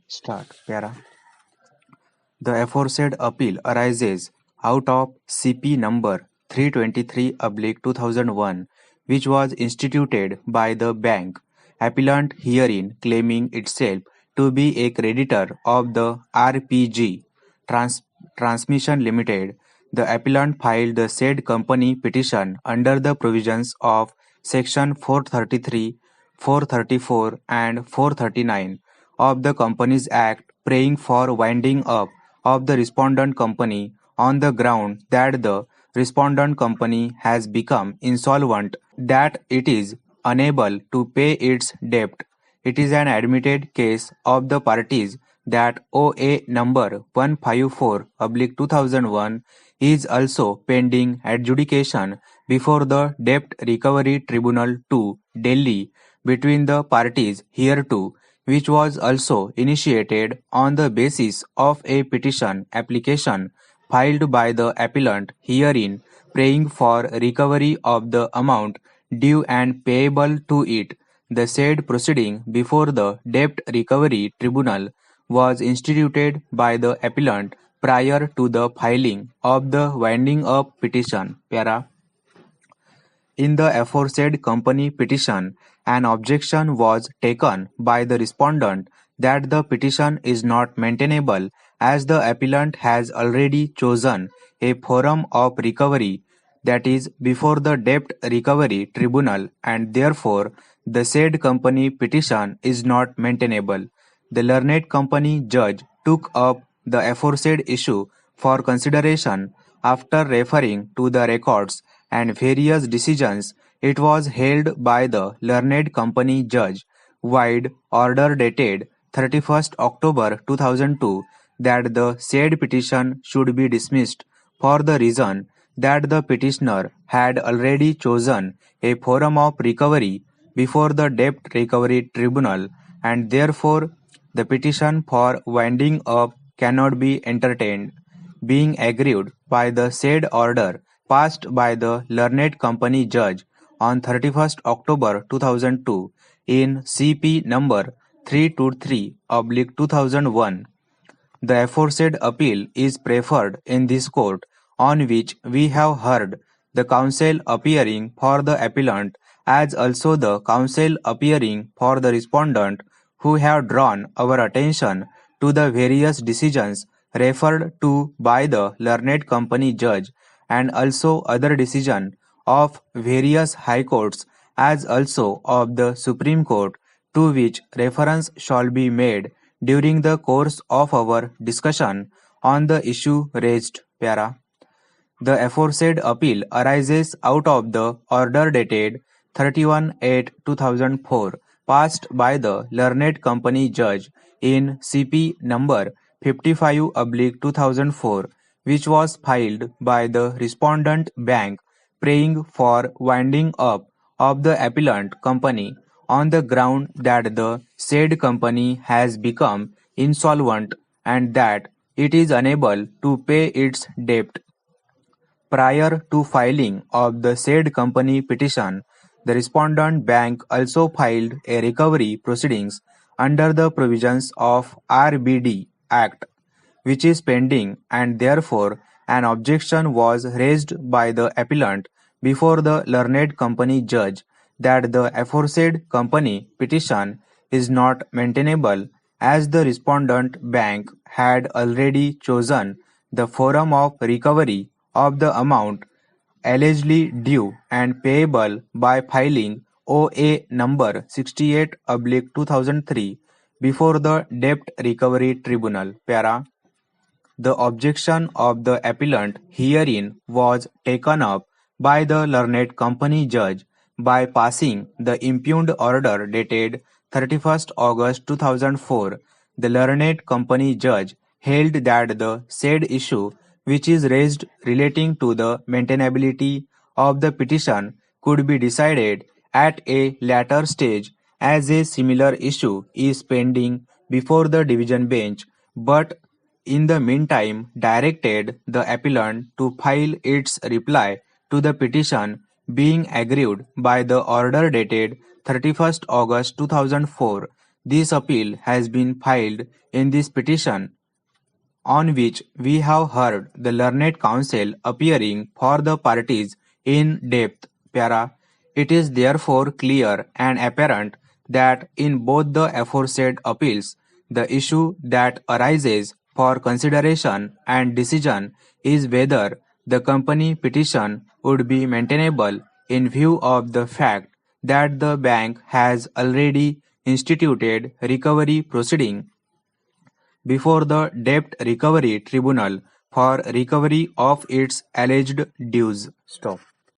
Start. Para. The aforesaid appeal arises out of CP number 323/2001, which was instituted by the bank. Appellant herein claiming itself to be a creditor of the RPG Trans- Transmission Limited. The appellant filed the said company petition under the provisions of Section 433, 434, and 439 of the Companies Act, praying for winding up of the respondent company on the ground that the respondent company has become insolvent, that it is unable to pay its debt. It is an admitted case of the parties that OA number 154/2001 is also pending adjudication before the Debt Recovery Tribunal to Delhi between the parties hereto, which was also initiated on the basis of a petition application filed by the appellant herein, praying for recovery of the amount due and payable to it. The said proceeding before the Debt Recovery Tribunal was instituted by the appellant prior to the filing of the winding up petition. Para. In the aforesaid company petition, an objection was taken by the respondent that the petition is not maintainable as the appellant has already chosen a forum of recovery, that is, before the Debt Recovery Tribunal, and therefore the said company petition is not maintainable. The learned company judge took up the aforesaid issue for consideration. After referring to the records and various decisions, it was held by the learned company judge, wide order dated 31st October 2002, that the said petition should be dismissed for the reason that the petitioner had already chosen a forum of recovery before the Debt Recovery Tribunal, and therefore the petition for winding up cannot be entertained, being aggrieved by the said order passed by the learned company judge on 31st October 2002 in CP number 323/2001. The aforesaid appeal is preferred in this court, on which we have heard the counsel appearing for the appellant as also the counsel appearing for the respondent, who have drawn our attention to the various decisions referred to by the learned company judge, and also other decision of various high courts as also of the Supreme Court, to which reference shall be made during the course of our discussion on the issue raised. Para. The aforesaid appeal arises out of the order dated 31/8/2004 passed by the learned company judge in CP number 55/2004, which was filed by the respondent bank, praying for winding up of the appellant company on the ground that the said company has become insolvent and that it is unable to pay its debt. Prior to filing of the said company petition, the respondent bank also filed a recovery proceedings under the provisions of RBD Act, which is pending, and therefore an objection was raised by the appellant before the learned company judge that the aforesaid company petition is not maintainable as the respondent bank had already chosen the forum of recovery of the amount allegedly due and payable by filing OA number 68/2003 before the Debt Recovery Tribunal. Para. The objection of the appellant herein was taken up by the learned company judge by passing the impugned order dated 31st August 2004. The learned company judge held that the said issue, which is raised relating to the maintainability of the petition, could be decided at a later stage, as a similar issue is pending before the division bench, but in the meantime directed the appellant to file its reply to the petition, being aggrieved by the order dated 31st August 2004, This appeal has been filed in this petition, on which we have heard the learned counsel appearing for the parties in depth. Para. It is therefore clear and apparent that in both the aforesaid appeals, the issue that arises for consideration and decision is whether the company petition would be maintainable in view of the fact that the bank has already instituted recovery proceeding before the Debt Recovery Tribunal for recovery of its alleged dues. Stop.